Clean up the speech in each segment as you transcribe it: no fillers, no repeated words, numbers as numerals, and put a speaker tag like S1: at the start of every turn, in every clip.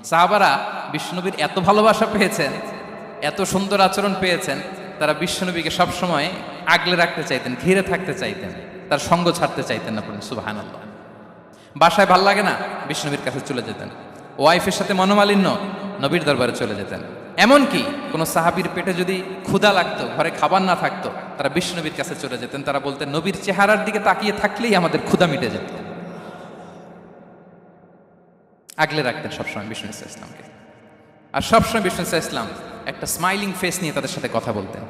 S1: সাহাবারা বিশ্বনবীর এত ভালোবাসা পেয়েছেন, এত সুন্দর আচরণ পেয়েছেন, তারা বিশ্বনবীকে সবসময় আগলে রাখতে চাইতেন, ঘিরে থাকতে চাইতেন, তার সঙ্গ ছাড়তে চাইতেন না। পড়ুন সুবহানাল্লাহ। বাসায় ভাল লাগে না, বিশ্বনবীর কাছে চলে যেতেন। ওয়াইফের সাথে মনোমালিন্য, নবীর দরবারে চলে যেতেন। এমনকি কোনো সাহাবীর পেটে যদি ক্ষুধা লাগতো, ঘরে খাবার না থাকতো, তারা বিশ্বনবীর কাছে চলে যেতেন। তারা বলতেন, নবীর চেহারার দিকে তাকিয়ে থাকলেই আমাদের ক্ষুধা মিটে যেত। আগলে রাখতেন সবসময় বিষ্ণু ইসলামকে। আর সবসময় বিষ্ণু ইসলাম একটা স্মাইলিং ফেস নিয়ে তাদের সাথে কথা বলতেন,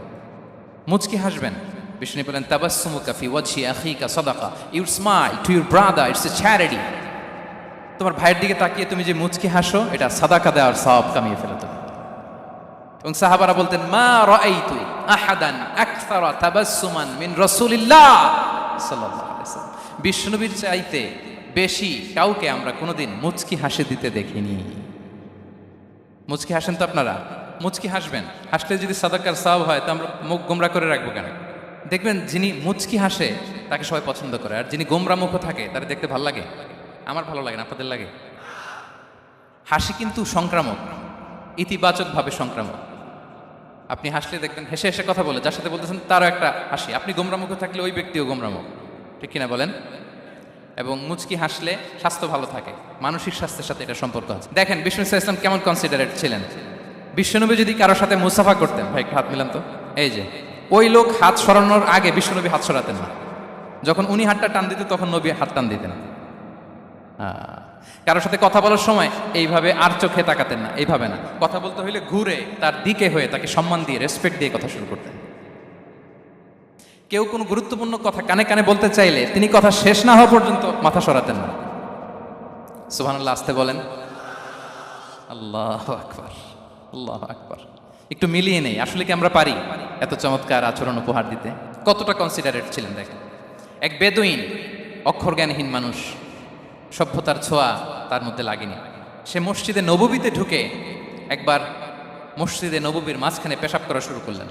S1: মুচকি হাসবেন। বিষ্ণু বলেন, তাবাসসুমুকা ফি ওয়াজহি আখিকা সাদাকা, you smile to your brother, it's a charity. তোমার ভাইয়ের দিকে তাকিয়ে তুমি যে মুচকি হাসো, এটা সাদাকা দেওয়ার সওয়াব কামিয়ে ফেলো তুমি। এবং সাহাবারা বলতেন, মা রাআইতু আহাদান আকসারা তাবাসসুমান মিন রাসূলিল্লাহ সাল্লাল্লাহু আলাইহি ওয়াসাল্লাম। বিষ্ণুবীর চাইতে বেশি কাউকে আমরা কোনোদিন মুচকি হাসি দিতে দেখিনি। মুচকি হাসেন তো আপনারা? মুচকি হাসবেন, হাসলে যদি সাদাকার সওয়াব হয়, তো আমরা মুখ গোমরা করে রাখবো কেন? দেখবেন যিনি মুচকি হাসে তাকে সবাই পছন্দ করে, আর যিনি গোমরা মুখ থাকে তারা দেখতে ভালো লাগে। আমার ভালো লাগে না, আপনাদের লাগে? হাসি কিন্তু সংক্রামক, ইতিবাচকভাবে সংক্রামক। আপনি হাসলে দেখবেন হেসে হেসে কথা বলে, যার সাথে বলতেছেন তারও একটা হাসি। আপনি গোমরা মুখ থাকলে ওই ব্যক্তিও গোমরা মুখ, ঠিক কিনা বলেন? এবং মুচকি হাসলে স্বাস্থ্য ভালো থাকে, মানসিক স্বাস্থ্যের সাথে এটা সম্পর্ক আছে। দেখেন বিষ্ণু ইসলাম কেমন কনসিডারেট ছিলেন। বিশ্বনবী যদি কারোর সাথে মুসাফা করতেন, ভাই হাত মিলান তো, এই যে ওই লোক হাত সরানোর আগে বিশ্বনবী হাত সরাতেন না। যখন উনি হাতটা টান দিতেন তখন নবী হাত টান দিতেন। কারোর সাথে কথা বলার সময় এইভাবে আর চোখে তাকাতেন না, এইভাবে না। কথা বলতে হইলে ঘুরে তার দিকে হয়ে তাকে সম্মান দিয়ে, রেসপেক্ট দিয়ে কথা শুরু করতেন। কেউ কোনো গুরুত্বপূর্ণ কথা কানে কানে বলতে চাইলে তিনি কথা শেষ না হওয়া পর্যন্ত মাথা সরাতেন না। সুবহানাল্লাহ, আসতে বলেন। আল্লাহু আকবার, আল্লাহু আকবার। একটু মিলিয়ে নেই, আসলে কি আমরা পারি এত চমৎকার আচরণ উপহার দিতে? কতটা কনসিডারেট ছিলেন দেখেন। এক বেদুইন, অক্ষর জ্ঞানহীন মানুষ, সভ্যতার ছোঁয়া তার মধ্যে লাগেনি। সে মসজিদে নববীতে ঢুকে একবার মসজিদে নববীর মাঝখানে পেশাব করা শুরু করলেন।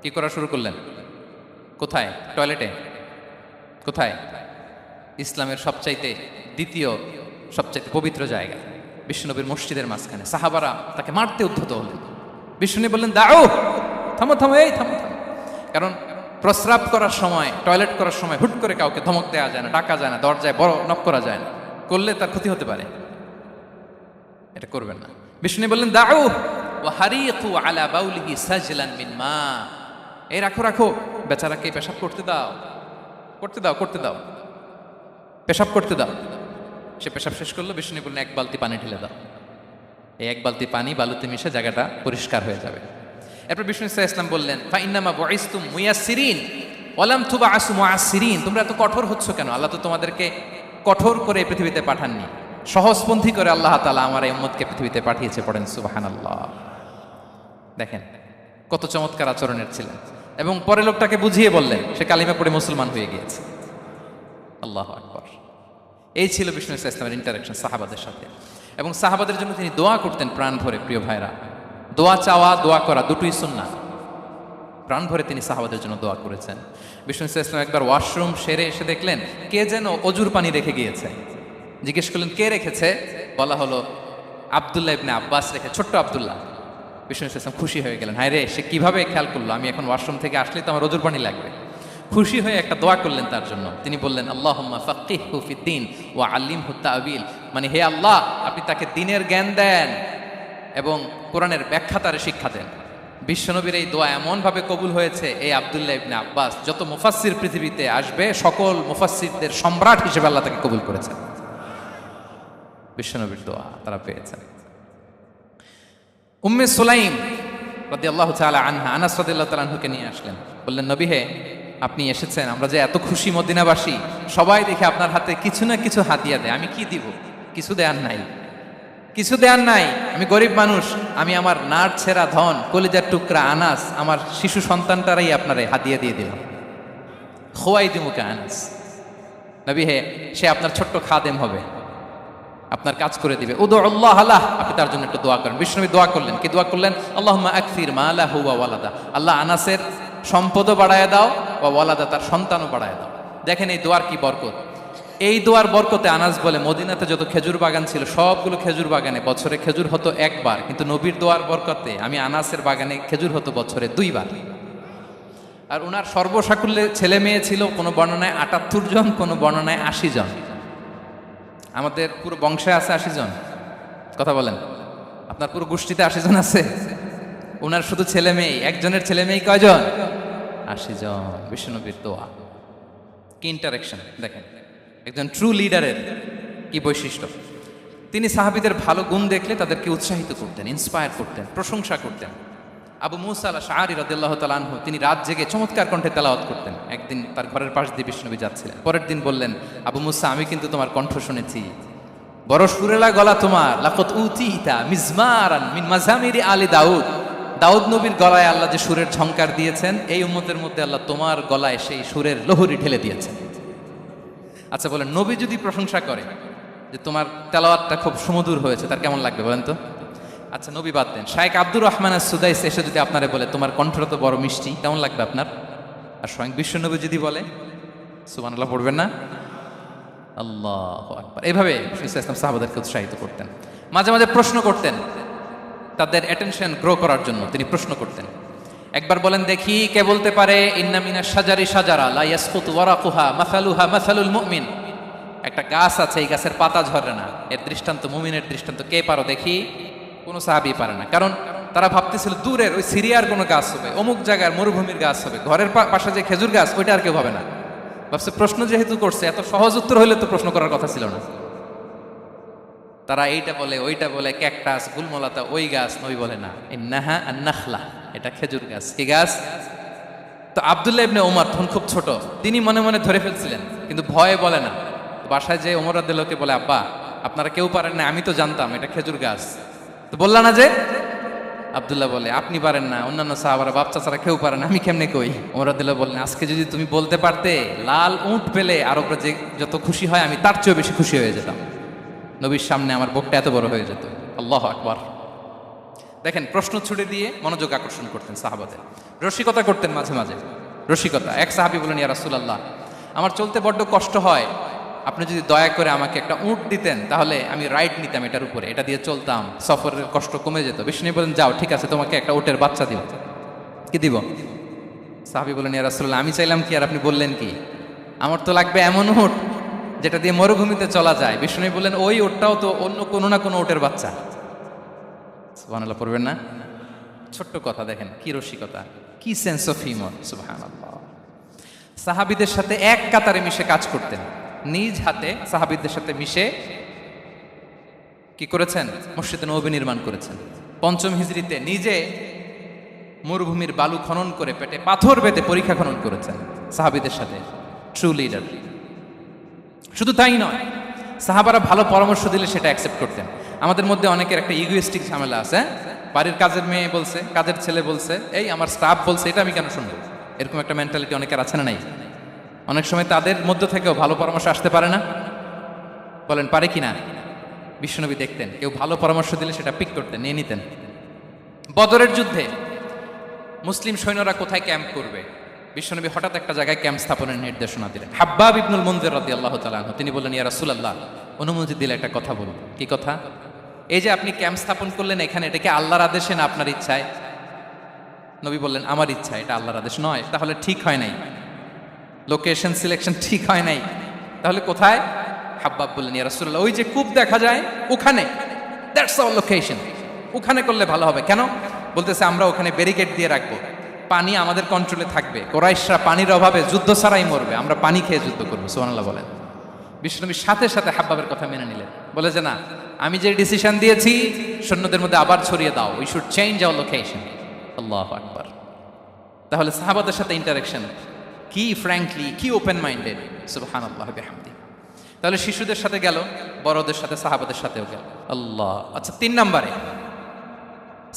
S1: কি করা শুরু করলেন? কোথায়? টয়লেটে? কোথায়? ইসলামের সবচাইতে দ্বিতীয় সবচাইতে পবিত্র জায়গা, বিশ্বনবীর মসজিদের মাঝখানে। সাহাবারা তাকে মারতে উদ্ধত হলেন। বিষ্ণু বললেন, দাও, থামো থামো, এই থামো থামো। কারণ প্রস্রাব করার সময়, টয়লেট করার সময় হুট করে কাউকে ধমক দেওয়া যায় না, ডাকা যায় না, দরজায় বড় নক করা যায় না, করলে তার ক্ষতি হতে পারে, এটা করবেন না। বিষ্ণু বললেন, দাও ওয়া হারিকু আলা বাউলিহি সাজলান মিন মা। এই রাখো রাখো, বেচারাকে পেশাব করতে দাও, করতে দাও, করতে দাও, পেশাব করতে দাও। সে পেশাব শেষ করলো। বিষ্ণু বললেন, এক বালতি পানি ঢেলে দাও। এই এক বালতি পানি বালুতে মিশে জায়গাটা পরিষ্কার হয়ে যাবে। এরপর বিষ্ণু ইসলাম বললেন, ফাইন্নামা বুইসতুম মুয়াসসিরিন ওয়া লাম তুবআসু মুআসসিরিন। তোমরা এত কঠোর হচ্ছ কেন? আল্লাহ তো তোমাদেরকে কঠোর করে পৃথিবীতে পাঠাননি, সহজপন্থী করে আল্লাহ তাআলা আমার এই উম্মতকে পৃথিবীতে পাঠিয়েছে। পড়েন সুবহানাল্লাহ। দেখেন কত চমৎকার আচরণের ছিলেন। এবং পরে লোকটাকে বুঝিয়ে বললেন, সে কালিমা পড়ে মুসলমান হয়ে গিয়েছে। আল্লাহু আকবার। এই ছিল বিষ্ণু ইসলামের ইন্টারাকশন সাহাবাদের সাথে। এবং সাহাবাদের জন্য তিনি দোয়া করতেন প্রাণ ভরে। প্রিয় ভাইরা, দোয়া চাওয়া, দোয়া করা দুটোই সুন্নাহ। প্রাণ ভরে তিনি সাহাবাদের জন্য দোয়া করেছেন। বিষ্ণু ইসলাম একবার ওয়াশরুম সেরে এসে দেখলেন কে যেন অজুর পানি রেখে গিয়েছে। জিজ্ঞেস করলেন, কে রেখেছে? বলা হলো, আব্দুল্লাহ ইবনে আব্বাস রেখে, ছোট্ট আব্দুল্লাহ। বিষ্ণু ইসলাম খুশি হয়ে গেলেন, হায় রে, সে কিভাবে খেয়াল করলো, আমি এখন ওয়াশরুম থেকে আসলে তো আমার অজুর পানি লাগবে। খুশি হয়ে একটা দোয়া করলেন তার জন্য। তিনি বললেন, আল্লাহুম্মা ফাক্কিহহু ফিদ্দীন ওয়া আল্লিমহু তা'ওয়ীল। মানে হে আল্লাহ, আপনি তাকে দ্বীনের জ্ঞান দেন এবং কোরআনের ব্যাখ্যা তারে শিক্ষা দেন। বিশ্বনবীর এই দোয়া এমনভাবে কবুল হয়েছে, এই আব্দুল্লাহ ইবনে আব্বাস যত মুফাসসির পৃথিবীতে আসবে সকল মুফাসসিরদের সম্রাট হিসেবে আল্লাহ তাকে কবুল করেছেন। বিশ্বনবীর দোয়া তারা পেয়েছেন। উম্মে সুলাইম রাদিয়াল্লাহু তাআলা আনহা, আনাস রাদিয়াল্লাহু তাআলা আনহুকে নিয়ে আসলেন। বললেন, নবী হে, আপনি এসেছেন, আমরা যে এত খুশি মদিনাবাসী, সবাই দেখে আপনার হাতে কিছু না কিছু হাদিয়া দেয়। আমি কি দিব? কিছু দেয়ার নাই, কিছু দেয়ার নাই। আমি গরিব মানুষ, আমি আমার নার ছেঁড়া ধন, কলিজার টুকরা আনাস, আমার শিশু সন্তানটারাই আপনারে হাদিয়া দিয়ে দিলাম। খোয়াই দিমুকে আনাস। নবী হে, সে আপনার ছোট্ট খাদেম হবে, আপনার কাজ করে দিবে। উদুল্লাহ আলাহ, আপনি তার জন্য একটু দোয়া করেন। বিষ্ণু দোয়া করলেন। কি দোয়া করলেন? আল্লাহুম্মা আকসির মালাহু ওয়া ওয়ালাদা। আল্লাহ আনাসের সম্পদও বাড়ায় দাও, ওয়া ওয়ালাদা, তার সন্তানও বাড়ায় দাও। দেখেন এই দোয়ার কি বরকত। এই দোয়ার বরকতে আনাস বলে মদিনাতে যত খেজুর বাগান ছিল সবগুলো খেজুর বাগানে বছরে খেজুর হতো একবার, কিন্তু নবীর দোয়ার বরকতে আমি আনাসের বাগানে খেজুর হতো বছরে 2 বার। আর ওনার সর্বসাকুল্যে ছেলে মেয়ে ছিল, কোনো বর্ণনায় 78 জন, কোনো বর্ণনায় 80 জন। আমাদের পুরো বংশে আছে 80 জন, কথা বলেন, আপনার পুরো গোষ্ঠীতে 80 জন আছে? ওনার শুধু ছেলে মেয়ে, একজনের ছেলে মেয়ে কয়জন? 80 জন। বিশ্বনবীর দোয়া কি ইন্টারেকশন দেখেন, একজন ট্রু লিডারের কি বৈশিষ্ট্য। তিনি সাহাবীদের ভালো গুণ দেখলে তাদেরকে উৎসাহিত করতেন, ইন্সপায়ার করতেন, প্রশংসা করতেন। আবু মুসা আল-আশআরী রাদিয়াল্লাহু তাআলা আনহু তিনি রাত জেগে চমৎকার কণ্ঠে তেলাওয়াত করতেন। একদিন তার ঘরের পাশ দিয়ে বিশ্বনবী যাচ্ছিলেন, পরের দিন বললেন, আবু মুসা আমি কিন্তু তোমার কণ্ঠ শুনেছি, বড় সুরেলা গলা তোমার। লাকাত উতিতা মিজমারান মিন মাজামিরি আলি দাউদ, দাউদ নবীর গলায় আল্লাহ যে সুরের ঝংকার দিয়েছেন, এই উম্মতের মধ্যে আল্লাহ তোমার গলায় সেই সুরের লহরী ঢেলে দিয়েছেন। আচ্ছা বলেন, নবী যদি প্রশংসা করে যে তোমার তেলাওয়াতটা খুব সুমধুর হয়েছে, তার কেমন লাগবে বলেন তো? আচ্ছা নবী বাদ দেন, শায়েখ আব্দুর রহমান আস-সুদাইস এসে যদি আপনারে বলে তোমার কণ্ঠটা তো বড় মিষ্টি, কেমন লাগবে আপনার? আর স্বয়ং বিশ্বনবী যদি বলে, সুবহানাল্লাহ পড়বেন না? আল্লাহু আকবার। এইভাবে রাসূল ইসলাম সাহাবাদেরকে উৎসাহিত করতেন। মাঝে মাঝে প্রশ্ন করতেন, তাদের অ্যাটেনশন গ্রো করার জন্য তিনি প্রশ্ন করতেন। একবার বলেন দেখি, কে বলতে পারে ইন্না মিনাশ শাজারি শাজারা লা ইয়াসকুতু ওয়ারাকুহা মাসালুহা মাসালুল মুমিন, একটা গাছ আছে এই গাছের পাতা ঝরে না, এর দৃষ্টান্ত মুমিনের দৃষ্টান্ত। কে পারো দেখি? কোনো সাহাবী পারে না, কারণ তারা ভাবতেছিল দূরের ওই সিরিয়ার কোনো গাছ হবে, অমুক জায়গার মরুভূমির গাছ হবে, ঘরের পাশে যে খেজুর গাছ ওইটা আর কেউ হবে না। ভাবছে প্রশ্ন যেহেতু করছে, এত সহজ উত্তর হইলে তো প্রশ্ন করার কথা ছিল না। তারা এইটা বলে ওইটা বলে, ক্যাকটাস গুলমলাতা ওই গাছ, নবী বলে না, ইন্নাহা আন-নাখলা, এটা খেজুর গাছ। কি গাছ? তো আব্দুল্লাহ ইবনে ওমর তখন খুব ছোট, তিনি মনে মনে ধরে ফেলছিলেন, কিন্তু ভয়ে বলে না। বাসায় যে ওমর রাদিয়াল্লাহু বলে, আব্বা আপনারা কেউ পারেন না, আমি তো জানতাম এটা খেজুর গাছ, তো বললা না যে? আব্দুল্লাহ বলে, আপনি পারেন না, অন্যান্য সাহাবারা বাপ চাচারা কেউ পারে না, আমি কেমনে কই? ওমর রাদিয়াল্লাহু বললেন, আজকে যদি তুমি বলতে পারতে, লাল উট পেলে আরবরা যে যত খুশি হয় আমি তার চেয়েও বেশি খুশি হয়ে যেতাম। নবীর সামনে আমার বুকটা এত বড় হয়ে যেত। আল্লাহু আকবার। দেখেন, প্রশ্ন ছুড়ে দিয়ে মনোযোগ আকর্ষণ করতেন সাহাবাদের, রসিকতা করতেন মাঝে মাঝে, রসিকতা। এক সাহাবী বলেন, ইয়া রাসূলুল্লাহ আমার চলতে বড্ড কষ্ট হয়, আপনি যদি দয়া করে আমাকে একটা উট দিতেন তাহলে আমি রাইড নিতাম এটার উপরে, এটা দিয়ে চলতাম, সফরের কষ্ট কমে যেত। বিষ্ণু বলেন, যাও ঠিক আছে, তোমাকে একটা উটের বাচ্চা দিব। কি দিব? সাহাবী বলেন, ইয়া রাসূলুল্লাহ আমি চাইলাম কি আর আপনি বললেন কি? আমার তো লাগবে এমন উট যেটা দিয়ে মরুভূমিতে চলা যায়। বিষ্ণু বললেন, ওই উটটাও তো অন্য কোনো না কোনো উটের বাচ্চা। সুবহানাল্লাহ পড়বেন না? ছোট্ট কথা দেখেন, কি রসিকতা, কি সেন্স অফ হিউমার। সুবহানাল্লাহ। সাহাবীদের সাথে এক কাতারে মিশে কাজ করতেন, নিজ হাতে সাহাবীদের সাথে মিশে কি করেছেন? মসজিদে নববী নির্মাণ করেছেন। 5ম হিজরিতে নিজে মরুভূমির বালু খনন করে পেটে পাথর বেঁধে পরীক্ষা খনন করেছেন সাহাবীদের সাথে। True leader. শুধু তাই নয়, সাহাবারা ভালো পরামর্শ দিলে সেটা অ্যাকসেপ্ট করতেন। আমাদের মধ্যে অনেকের একটা ইগোইস্টিক ঝামেলা আছে, বাড়ির কাজের মেয়ে বলছে, কাজের ছেলে বলছে, এই আমার স্টাফ বলছে, এটা আমি কেন শুনবো? এরকম একটা মেন্টালিটি অনেকের আছে না নাই? অনেক সময় তাদের মধ্য থেকেও ভালো পরামর্শ আসতে পারে না, বলেন পারে কি না? বিশ্বনবী দেখতেন কেউ ভালো পরামর্শ দিলে সেটা পিক করতেন, নিয়ে নিতেন। বদরের যুদ্ধে মুসলিম সৈন্যরা কোথায় ক্যাম্প করবে, বিশ্বনবী হঠাৎ একটা জায়গায় ক্যাম্প স্থাপনের নির্দেশনা দিলেন। হাব্বাব ইবনুল মুনজির রাদিয়াল্লাহু তাআলা আনহু তিনি বললেন, ইয়া রাসূলুল্লাহ অনুমতি দিলে একটা কথা বলুন। কি কথা? এই যে আপনি ক্যাম্প স্থাপন করলেন এখানে, এটা কি আল্লাহর আদেশে না আপনার ইচ্ছায়? নবী বললেন, আমার ইচ্ছা, এটা আল্লাহর আদেশ নয়। তাহলে ঠিক হয় নাই, লোকেশন সিলেকশন ঠিক হয় নাই, তাহলে কোথায়? হাব্বাব বললেন, ইয়া রাসূলুল্লাহ ওই যে কূপ দেখা যায় ওখানে, দ্যাটস আওয়ার লোকেশন, ওখানে করলে ভালো হবে। কেন? বলতেছে আমরা ওখানে ব্যারিকেড দিয়ে রাখবো, পানি আমাদের কন্ট্রোলে থাকবে, কুরাইশরা পানির অভাবে যুদ্ধ ছাড়াই মরবে, আমরা পানি খেয়ে যুদ্ধ করবো। সুবহানাল্লাহ বলেন। বিশ্বনবীর সাথে সাথে হাব্বাবের কথা মেনে নিলেন, বলে যে না, আমি যে ডিসিশন দিয়েছি সৈন্যদের মধ্যে আবার ছড়িয়ে দাও, we should change our location. আল্লাহু আকবার। তাহলে সাহাবাদের সাথে ইন্টারাকশন কি ফ্র্যাঙ্কলি, কি ওপেন মাইন্ডেড। সুবহানাল্লাহ বিহামদি। তাহলে শিশুদের সাথে গেল, বড়দের সাথে, সাহাবাদের সাথেও গেল। আল্লাহ। আচ্ছা 3 নম্বরে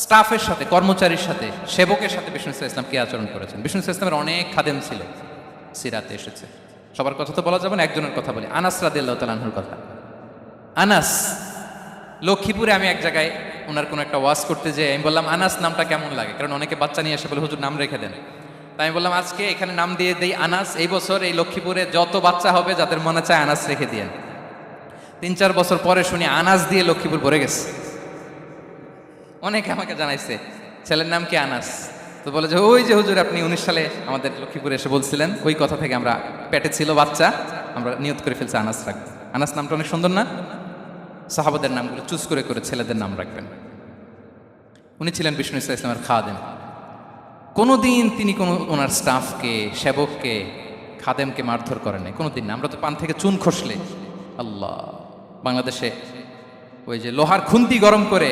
S1: স্টাফের সাথে, কর্মচারীর সাথে, সেবকের সাথে বিষ্ণু ইসলাম কি আচরণ করেছেন? বিষ্ণু ইসলামের অনেক খাদেম ছিল, সিরাতে এসেছে। সবার কথা তো বলা যাবে না, একজনের কথা বলি, আনাস রাদিয়াল্লাহু তাআলা আনহুর কথা। আনাস লক্ষ্মীপুরে আমি এক জায়গায় ওনার কোনো একটা ওয়াজ করতে যেয়ে আমি বললাম, আনাস নামটা কেমন লাগে? কারণ অনেকে বাচ্চা নিয়ে এসে বলে, হুজুর নাম রেখে দেন। তাই আমি বললাম আজকে এখানে নাম দিয়ে দেই আনাস। এই বছর এই লক্ষ্মীপুরে যত বাচ্চা হবে যাদের মনে চায় আনাস রেখে দিয়েন। 3-4 বছর পরে শুনি আনাস দিয়ে লক্ষ্মীপুর ভরে গেছে। অনেকে আমাকে জানাইছে ছেলের নাম কি আনাস, তো বলে যে ওই যে হুজুর আপনি 19 সালে আমাদের লক্ষ্মীপুরে এসে বলছিলেন, ওই কথা থেকে আমরা পেটে ছিল বাচ্চা, আমরা নিয়ত করে ফেলছি আনাস রাখবো। আনাস নামটা অনেক সুন্দর না? সাহাবাদের নামগুলো চুজ করে করে ছেলেদের নাম রাখবেন। উনি ছিলেন বিষ্ণু ইসলামের খাদেম। কোনোদিন তিনি কোনো ওনার স্টাফকে, সেবককে, খাদেমকে মারধর করেন নাই, কোনোদিন না। আমরা তো পান থেকে চুন খসলে আল্লাহ, বাংলাদেশে ওই যে লোহার খুন্তি গরম করে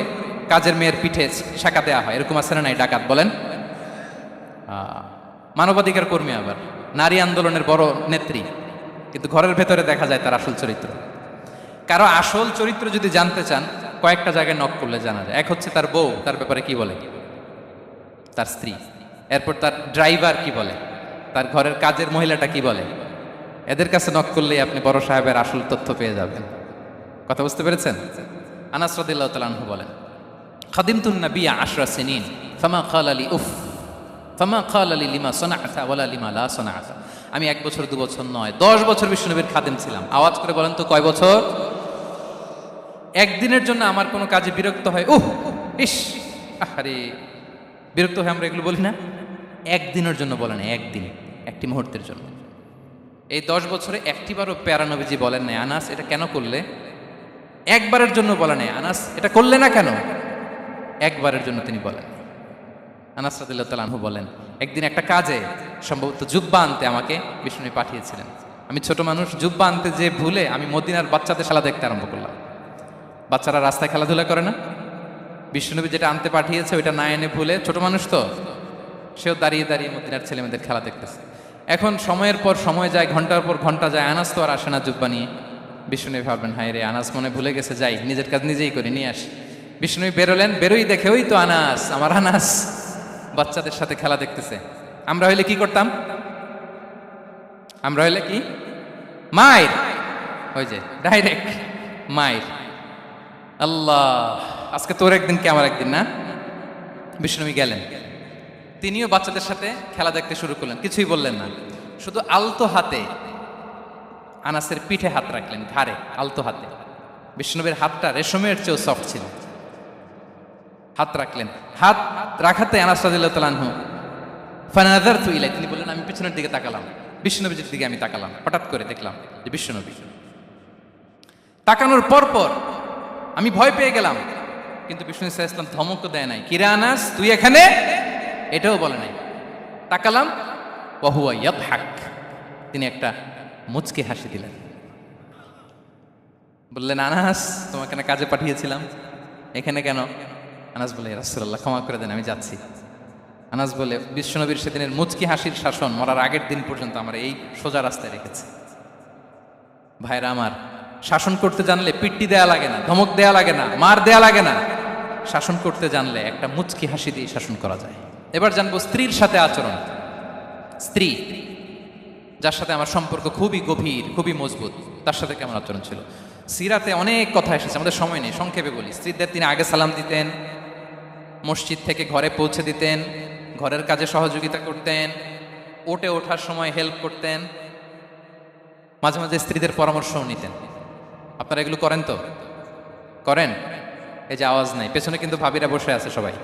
S1: কাজের মেয়ের পিঠে শাঁকা দেওয়া হয়, এরকম আছে না নাই? ডাকাত বলেন। মানবাধিকার কর্মী, আবার নারী আন্দোলনের বড় নেত্রী, কিন্তু ঘরের ভেতরে দেখা যায় তার আসল চরিত্র। কারো আসল চরিত্র যদি জানতে চান, কয়েকটা জায়গায় নক করলে জানা যায়। এক হচ্ছে তার বউ, তার ব্যাপারে কি বলে, তার স্ত্রী। এরপর তার ড্রাইভার কি বলে, তার ঘরের কাজের মহিলাটা কি বলে। এদের কাছে নক করলেই আপনি বড় সাহেবের আসল তথ্য পেয়ে যাবেন। কথা বুঝতে পেরেছেন? আনাস রাদিয়াল্লাহু তাআলা আনহু বলেন, খাদিমতুন নবী 10 সিনিন ফামা ক্বালা লি উফ ফামা ক্বালা লি লিমা সানাআতা ওয়ালা লিমা লা সানাআতা। আমি 1 বছর 2 বছর নয়, 10 বছর বিশ্বনবীর খাদেম ছিলাম। আওয়াজ করে বলেন তো কয় বছর? একদিনের জন্য আমার কোনো কাজে বিরক্ত হয়, ইস, আরে বিরক্ত হয়ে আমরা এগুলো বলি না? একদিনের জন্য বলে না, একদিন, একটি মুহূর্তের জন্য। এই 10 বছরে একটিবারও প্যারা নবীজি বলেন নাই আনাস এটা কেন করলে। একবারের জন্য বলে নাই আনাস এটা করলে না কেন, একবারের জন্য তিনি বলেন। আনাস রাদিয়াল্লাহু তাআলা আনহু বলেন, একদিন একটা কাজে সম্ভবত জুব্বা আনতে আমাকে বিষ্ণু পাঠিয়েছিলেন। আমি ছোট মানুষ, জুব্বা আনতে যে ভুলে আমি মদিনার বাচ্চাদের খেলা দেখতে আরম্ভ করলাম। বাচ্চারা রাস্তায় খেলাধুলা করে না? বিষ্ণুনবী যেটা আনতে পাঠিয়েছে ওইটা না এনে ভুলে, ছোট মানুষ তো, সেও দাঁড়িয়ে দাঁড়িয়ে মদিনার ছেলেমেয়েদের খেলা দেখতেছে। এখন সময়ের পর সময় যায়, ঘন্টার পর ঘন্টা যায়, আনাস তো আর আসে না জুব্বা নিয়ে। বিষ্ণুনবী ভাববেন হায় রে আনাস মনে ভুলে গেছে, যাই নিজের কাজ নিজেই করে নিয়ে আসি। বিষ্ণুনবী বেরোলেন, বেরোই দেখে ওই তো আনাস, আমার আনাস বাচ্চাদের সাথে খেলা দেখতেছে। আমরা হইলে কি করতাম? আমরা হইলে কি মায়ের, ওই যে ডাইরেক্ট মায়ের। আল্লাহ, আজকে তোর একদিন কি আমার একদিন না? বিষ্ণুনবী গেলেন, তিনিও বাচ্চাদের সাথে খেলা দেখতে শুরু করলেন, কিছুই বললেন না, শুধু আলতো হাতে আনাসের পিঠে হাত রাখলেন, ঘাড়ে আলতো হাতে। বিষ্ণুনবীর হাতটা রেশমের চেয়েও সফট ছিল। হাত রাখলেন, হাত রাখাতে আনাস রাদিয়াল্লাহু তাআলা আনহু ফানাযারতু ইলাই, তিনি বললেন আমি পিছনের দিকে তাকালাম, বিষ্ণুনবীর দিকে আমি তাকালাম। হঠাৎ করে দেখলাম যে বিষ্ণুনবী। তাকানোর পর পর আমি ভয় পেয়ে গেলাম, কিন্তু বিষ্ণু সাল্লাল্লাহু আলাইহি ওয়াসাল্লাম ধমকও দেয় নাই, কিরে আনাস তুই এখানে, এটাও বলে নাই। তাকালাম, ওয়া হুয়া ইয়াদহাক, তিনি একটা মুচকি হাসি দিলেন। বললেন আনাস তোমাকে না কাজে পাঠিয়েছিলাম, এখানে কেন? আনাস বলে ইয়া রাসূলুল্লাহ ক্ষমা করে দেন, আমি যাচ্ছি। আনাস বলে বিশ্বনবীর সেদিনের মুচকি হাসির শাসন মরার আগের দিন পর্যন্ত আমার এই সোজা রাস্তায় রেখেছে। ভাইরা আমার, শাসন করতে জানলে পিট্টি দেয়া লাগে না, ধমক দেয়া লাগে না, মার দেয়া লাগে না। শাসন করতে জানলে একটা মুচকি হাসি দিয়ে শাসন করা যায়। এবার জানবো স্ত্রীর সাথে আচরণ। স্ত্রী যার সাথে আমার সম্পর্ক খুবই গভীর, খুবই মজবুত, তার সাথে কেমন আচরণ ছিল। সিরাতে অনেক কথা এসেছে, আমাদের সময় নেই, সংক্ষেপে বলি। স্ত্রীদের তিনি আগে সালাম দিতেন, মসজিদ থেকে ঘরে পৌঁছে দিতেন, ঘরের কাজে সহযোগিতা করতেন, ওঠে ওঠার সময় হেল্প করতেন, মাঝে মাঝে স্ত্রীদের পরামর্শও নিতেন। আপনারা এগুলো করেন তো? করেন? এই যে আওয়াজ নাই, পেছনে কিন্তু ভাবিরা বসে আছে সবাই,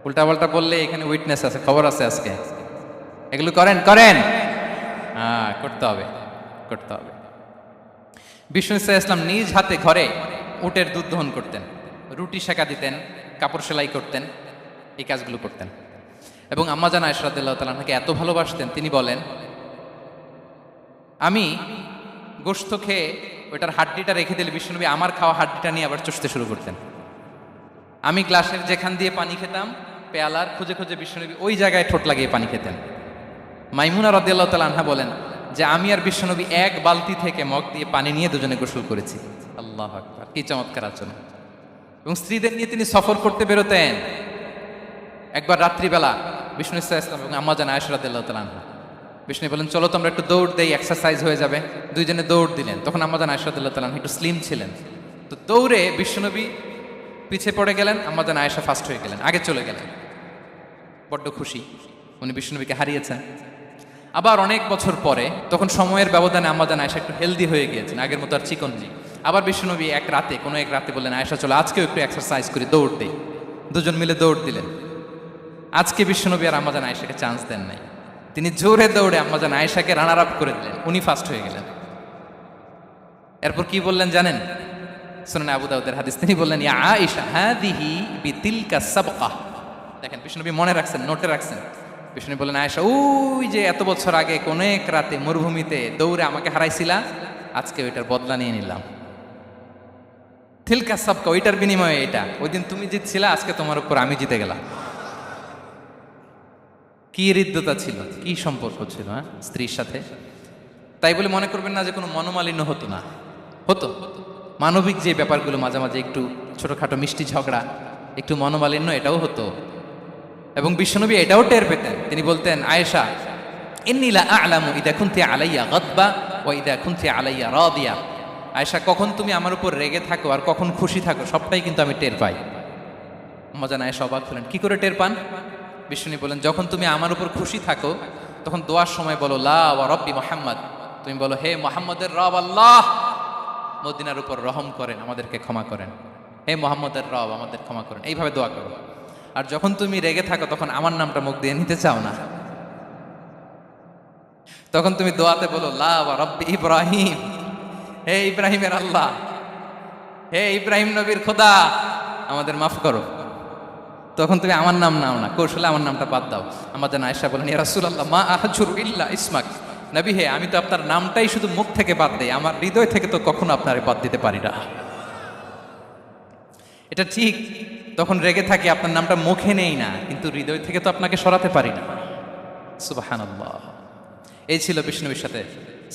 S1: উল্টা পাল্টা বললে এখানে উইটনেস আছে, খবর আছে আজকে। এগুলো করেন? করেন? হ্যাঁ, করতে হবে, করতে হবে। বিষ্ণু ইসলাম নিজ হাতে ঘরে উটের দুধ দহন করতেন, রুটি সেকা দিতেন, কাপড় সেলাই করতেন, এই কাজগুলো করতেন। এবং আম্মা জান আয়েশা রাদিয়াল্লাহু তাআলা আনহাকে এত ভালোবাসতেন, তিনি বলেন আমি গোশত খেয়ে ওইটার হাড্ডিটা রেখে দিলে বিষ্ণুনবী আমার খাওয়া হাড্ডিটা নিয়ে আবার চষতে শুরু করতেন। আমি গ্লাসের যেখান দিয়ে পানি খেতাম, পেয়ালার খুঁজে খুঁজে বিষ্ণুনবী ওই জায়গায় ঠোঁট লাগিয়ে পানি খেতেন। মাইমুনা রাদিয়াল্লাহু তাআলা আনহা বলেন যে আমি আর বিশ্বনবী এক বালতি থেকে মগ দিয়ে পানি নিয়ে দুজনে গোসল করেছি। আল্লাহু আকবার, কি চমৎকার আচরণ। এবং স্ত্রীদের নিয়ে তিনি সফর করতে বেরোতেন। একবার রাত্রিবেলা বিষ্ণু ইসলাম এবং আম্মা জান আয়েশা রাদিয়াল্লাহু তাআলা আনহা, বিষ্ণু বলেন চলো তো আমরা একটু দৌড় দেই, এক্সারসাইজ হয়ে যাবে। দুইজনে দৌড় দিলেন। তখন আম্মা জান আয়েশা রাদিয়াল্লাহু তাআলা আনহা একটু স্লিম ছিলেন, তো দৌড়ে বিশ্বনবী পিছিয়ে পড়ে গেলেন, আম্মা জান আয়েশা ফার্স্ট হয়ে গেলেন, আগে চলে গেলেন। বড্ড খুশি। উনি বিশ্বনবীকে হারিয়েছেন। আবার অনেক বছর পরে, তখন সময়ের ব্যবধানে আম্মাজান আয়েশা একটু হেলদি হয়ে গিয়েছেন, আগের মতো আর চিকন নেই। আবার বিশ্বনবী কোনো এক রাতে বললেন, আয়েশা চলো আজকেও একটু এক্সারসাইজ করি, দৌড় দেই। দুজন মিলে দৌড় দিলেন। আজকে বিশ্বনবী আর আম্মাজান আয়েশাকে চান্স দেন নাই, তিনি জোরে দৌড়ে আম্মাজান আয়েশাকে রানার আপ করে দিলেন, উনি ফার্স্ট হয়ে গেলেন। এরপর কি বললেন জানেন? সুনান আবু দাউদের হাদিস, তিনি বললেন, ইয়া আয়েশা হাদিহি বিতিলকা সাবকা। দেখেন বিশ্বনবী মনে রাখছেন, নোটে রাখছেন। বিষ্ণু বললেন, আয়েশা ওই যে এত বছর আগে কোন এক রাতে মরুভূমিতে দৌড়ে আমাকে হারাইছিলা, আজকে ওইটার বদলা নিয়ে নিলাম। তিলকা সাবকা, ওইটার বিনিময়ে এটা। ওই দিন তুমি জিতছিলা, আজকে তোমার উপর আমি জিতে গেলাম। কি হৃদ্যতা ছিল, কি সম্পর্ক ছিল স্ত্রীর সাথে। তাই বলে মনে করবেন না যে কোনো মনোমালিন্য হতো না, হতো। মানবিক যে ব্যাপারগুলো মাঝে মাঝে একটু ছোটখাটো মিষ্টি ঝগড়া, একটু মনোমালিন্য, এটাও হতো। এবং বিশ্বনবী এটাও টের পেতেন। তিনি বলতেন, আয়েশা ইন্নী লা আ'লামু ইযা কুনতি আলাইয়া গাদবা ওয়া ইযা কুনতি আলাইয়া রাদিয়া। আয়েশা, কখন তুমি আমার উপর রেগে থাকো আর কখন খুশি থাকো সবটাই কিন্তু আমি টের পাই। আম্মাজান আয়েশা অবাক হলেন, কি করে টের পান? বিশ্বনবী বলেন, যখন তুমি আমার উপর খুশি থাকো তখন দোয়ার সময় বলো লা ওয়া রাব্বি মুহাম্মদ, তুমি বলো হে মুহাম্মদের রব আল্লাহ, মদিনার উপর রহম করেন, আমাদেরকে ক্ষমা করেন। হে মুহাম্মদের রব, আমাদের ক্ষমা করেন, এইভাবে দোয়া করো। আর যখন তুমি রেগে থাকো তখন আমার নামটা মুখ দিয়ে নিতে চাও না, তখন তুমি দোয়াতে বলো লা ওয়া রাব্বি ইব্রাহিম, হে ইব্রাহিমের আল্লাহ, হে ইব্রাহিম নবীর খোদা, আমাদের মাফ করো। তখন তুমি আমার নাম নাও না, কৌশলে আমার নামটা বাদ দাও। আমাদের আয়েশা বলেন, ইয়া রাসূলুল্লাহ মা আহজুরু ইল্লা ইসমাক। নবী হে, আমি তো আপনার নামটাই শুধু মুখ থেকে বাদ দেই, আমার হৃদয় থেকে তো কখনো আপনারে বাদ দিতে পারি না। এটা ঠিক, তখন রেগে থাকি, আপনার নামটা মুখে নেই না, কিন্তু হৃদয় থেকে তো আপনাকে সরাতে পারি না। সুবহানাল্লাহ। এই ছিল বিষ্ণুবীর সাথে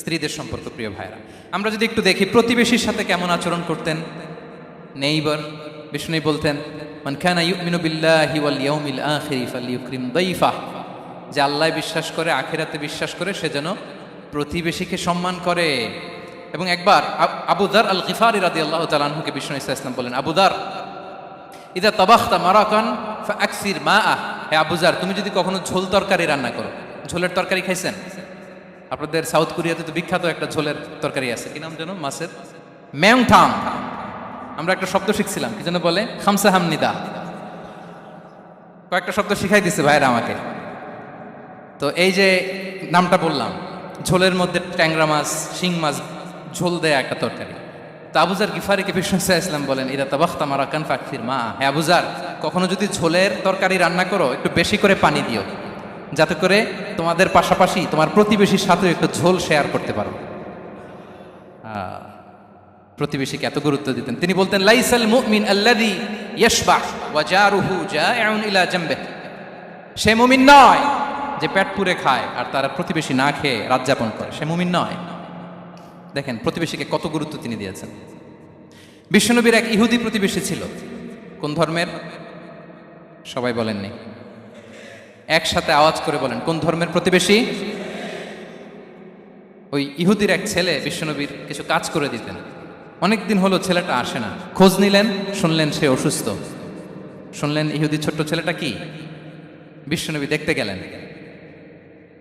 S1: স্ত্রীদের সম্পর্ক। প্রিয় ভাইরা, আমরা যদি একটু দেখি প্রতিবেশীর সাথে কেমন আচরণ করতেন নেইবার। বিষ্ণু বলতেন, মান কানা ইউমিনু বিল্লাহি ওয়াল ইয়াউমিল আখির ফালইউকরিম দাইফা। যে আল্লাহ বিশ্বাস করে, আখিরাতে বিশ্বাস করে, সে যেন প্রতিবেশীকে সম্মান করে। এবং একবার আবু যার আল গিফারি রাদিয়াল্লাহু তাআলা আনহুকে বিষ্ণু ইসলাম বলেন, আবু যার ইদা তাবাখতা মারাকান ফাআকসির মাআ। হে আবু যার, তুমি যদি কখনো ঝোল তরকারি রান্না করো, ঝোলের তরকারি খাইছেন? আপনাদের সাউথ কোরিয়াতে তো বিখ্যাত একটা ঝোলের তরকারি আছে, কি নাম যেন, মাছের মেয়ংথাং। আমরা একটা শব্দ শিখছিলাম, কি যেন বলে, খামসা হামনিদা। কয়েকটা শব্দ শিখাই দিছে ভাইরা আমাকে। তো এই যে নামটা বললাম, ঝোলের মধ্যে ট্যাংরা মাছ, শিং মাছ ঝোল দেয়া একটা তরকারি। তো আবু যার গিফারিকে বিষ্ণু ইসলাম বলেন, ইদা তাবাখতা মারাকান ফাকসির মা। হে আবু যার, কখনো যদি ঝোলের তরকারি রান্না করো, একটু বেশি করে পানি দিও, যাতে করে তোমাদের পাশাপাশি তোমার প্রতিবেশীর সাথে একটু ঝোল শেয়ার করতে পারো। প্রতিবেশীকে এত গুরুত্ব দিতেন। তিনি বলতেন, লাইসাল মুমিন আল্লাযী ইয়াশবা ওয়া জারুহু জাইউন ইলা জামবিহি। সে মুমিন নয় যে পেট পুরে খায় আর তার প্রতিবেশী না খেয়ে রাত যাপন করে, সে মুমিন নয়। দেখেন প্রতিবেশীকে কত গুরুত্ব তিনি দিয়েছেন। বিশ্বনবীর এক ইহুদি প্রতিবেশী ছিল। কোন ধর্মের? সবাই বলেননি, একসাথে আওয়াজ করে বলেন, কোন ধর্মের প্রতিবেশী? ওই ইহুদির এক ছেলে বিশ্বনবীর কিছু কাজ করে দিতেন। অনেকদিন হলো ছেলেটা আসে না, খোঁজ নিলেন, শুনলেন সে অসুস্থ। শুনলেন ইহুদি ছোট্ট ছেলেটা কি, বিশ্বনবী দেখতে গেলেন।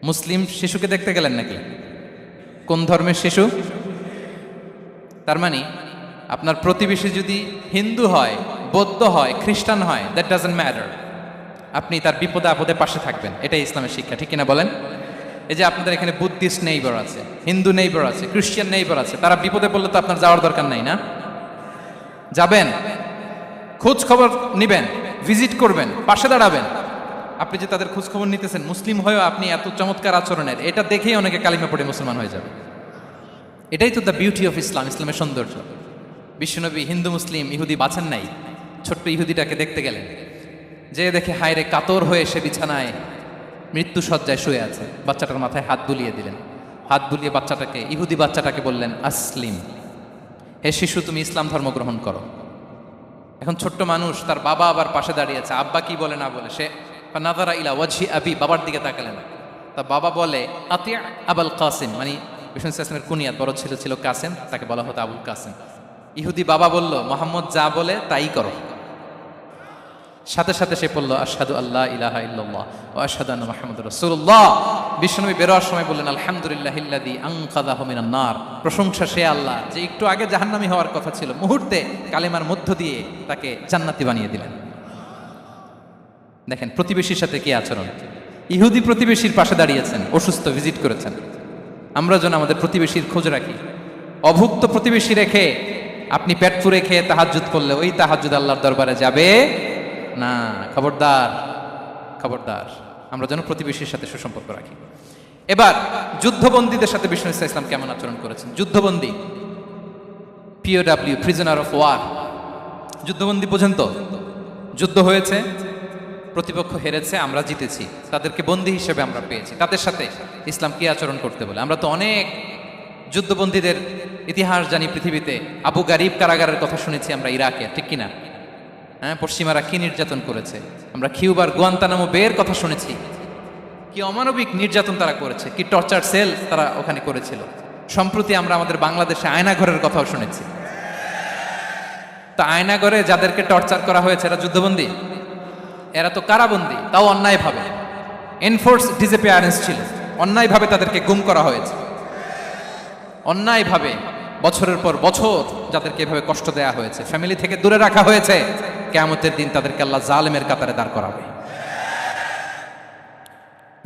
S1: মুসলিম শিশুকে দেখতে গেলেন নাকি? কোন ধর্মের শিশু? তার মানে আপনার প্রতিবেশী যদি হিন্দু হয়, বৌদ্ধ হয়, খ্রিস্টান হয়, দ্যাট ডাজন্ট ম্যাটার, আপনি তার বিপদে আপদে পাশে থাকবেন। এটাই ইসলামের শিক্ষা, ঠিক কিনা বলেন? এই যে আপনাদের এখানে বুদ্ধিস্ট নেইবার আছে, হিন্দু নেইবার আছে, খ্রিস্টান নেইবার আছে, তারা বিপদে পড়লে তো আপনার যাওয়ার দরকার নাই না? যাবেন, খোঁজ খবর নিবেন, ভিজিট করবেন, পাশে দাঁড়াবেন। আপনি যে তাদের খোঁজ খবর নিতেছেন, মুসলিম হয়েও আপনি এত চমৎকার আচরণের, এটা দেখেই অনেকে কালিমা পড়ে মুসলমান হয়ে যাবে। এটাই তো দ্য বিউটি অফ ইসলাম, ইসলামের সৌন্দর্য। বিশ্বনবী হিন্দু মুসলিম ইহুদি বাছেন নাই, ছোট্ট ইহুদিটাকে দেখতে গেলেন, যে দেখে হায়রে কাতর হয়ে সে বিছানায় মৃত্যু সজ্জায় শুয়ে আছে। বাচ্চাটার মাথায় হাত বুলিয়ে দিলেন, হাত বুলিয়ে বাচ্চাটাকে, ইহুদি বাচ্চাটাকে বললেন, আসলিম, হে শিশু তুমি ইসলাম ধর্ম গ্রহণ করো। এখন ছোট্ট মানুষ, তার বাবা আবার পাশে দাঁড়িয়ে আছে, আব্বা কি বলে না বলে, সে নাযারা ইলা ওয়াজহি আবি, বাবার দিকে তাকালেন। তার বাবা বলে, আতিয়া আবুল কাসিম, মানে বিষ্ণু ইসলামের কুনিয়াত, বড় ছেলে ছিল কাসিম, তাকে বলা হতো আবুল কাসিম। ইহুদি বাবা বলল, মোহাম্মদ যা বলে তাই করো। সাথে সাথে সে বলল আশহাদু আল্লাহ ইলাহা ইল্লাল্লাহ ওয়া আশহাদু আন্না মুহাম্মাদুর রাসূলুল্লাহ। বিশ্বনবী বেরোয়ার সময় বললেন আলহামদুলিল্লাহিল্লাযী আনকাযাহু মিনান নার, প্রশংসা সে আল্লাহ যে একটু আগে জাহান্নামী হওয়ার কথা ছিল, মুহূর্তে কালেমার মধ্য দিয়ে তাকে জান্নাতি বানিয়ে দিলেন। দেখেন প্রতিবেশীর সাথে কি আচরণ। ইহুদি প্রতিবেশীর পাশে দাঁড়িয়েছেন, অসুস্থ, ভিজিট করেছেন। আমরা যেন আমাদের প্রতিবেশীর খোঁজ রাখি। অভুক্ত প্রতিবেশী রেখে আপনি পেট পুরে খেয়ে তাহাজ্জুদ করলে ওই তাহাজ্জুদ আল্লাহর দরবারে যাবে না। খবরদার, খবরদার, আমরা যেন প্রতিবেশীর সাথে সুসম্পর্ক রাখি। এবার যুদ্ধবন্দীদের সাথে বিষ্ণু ইসলাম কেমন আচরণ করেছেন। যুদ্ধবন্দী, পিওডব্লিউ, প্রিজনার অফ ওয়ার, যুদ্ধবন্দী পর্যন্ত যুদ্ধ হয়েছে, প্রতিপক্ষ হেরেছে, আমরা জিতেছি, তাদেরকে বন্দী হিসেবে আমরা পেয়েছি। তাদের সাথে ইসলাম কি আচরণ করতে বলে। আমরা তো অনেক যুদ্ধবন্দীদের ইতিহাস জানি পৃথিবীতে। আবু গারিব কারাগারের কথা শুনেছি আমরা ইরাকে, ঠিক কিনা? হ্যাঁ, পশ্চিমারা কি নির্যাতন করেছে। আমরা কিউবার গুয়ান্তানামো বের কথা শুনেছি, কি অমানবিক নির্যাতন তারা করেছে, কি টর্চার সেল তারা ওখানে করেছিল। সম্প্রতি আমরা আমাদের বাংলাদেশে আয়নাঘরের কথাও শুনেছি। তা আয়নাঘরে যাদেরকে টর্চার করা হয়েছে এরা যুদ্ধবন্দী? এরা তো কারাবন্দী, তাও অন্যায়ভাবে। এনফোর্স ডিসঅ্যাপিয়ারেন্স ছিল, অন্যায়ভাবে তাদেরকে গুম করা হয়েছে। অন্যায়ভাবে বছরের পর বছর যাদেরকে এভাবে কষ্ট দেয়া হয়েছে, ফ্যামিলি থেকে দূরে রাখা হয়েছে, কিয়ামতের দিন তাদেরকে আল্লাহ জালেমের কাতারে দাঁড় করাবে।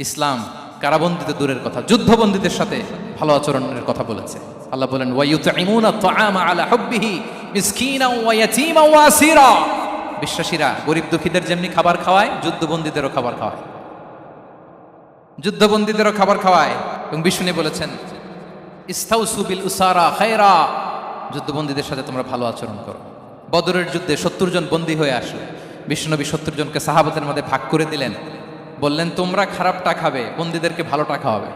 S1: ইসলাম কারাবন্দীতে দূরের কথা, যুদ্ধবন্দীদের সাথে ভালো আচরণের কথা বলেছে। আল্লাহ বলেন ওয়ায়ুতঈমুনা আত-তাআমা আলা হুব্বিহি মিসকিনাও ওয়া ইয়াতীমা ওয়া আসীরা। বিশ্বাসীরা গরিব দুঃখীদের যেমনি খাবার খাওয়ায়, যুদ্ধবন্দীদেরও খাবার খাওয়ায়, যুদ্ধবন্দীদেরও খাবার খাওয়ায়। এবং বিষ্ণু বলেছেন ইস্তাউসু বিল উসারা খায়রা, যুদ্ধবন্দীদের সাথে তোমরা ভালো আচরণ করো। বদরের যুদ্ধে 70 জন বন্দী হয়ে আসলো। বিশ্বনবী 70 জনকে সাহাবাদের মধ্যে ভাগ করে দিলেন, বললেন তোমরা খারাপটা খাবে, বন্দীদেরকে ভালোটা খাওয়াবে।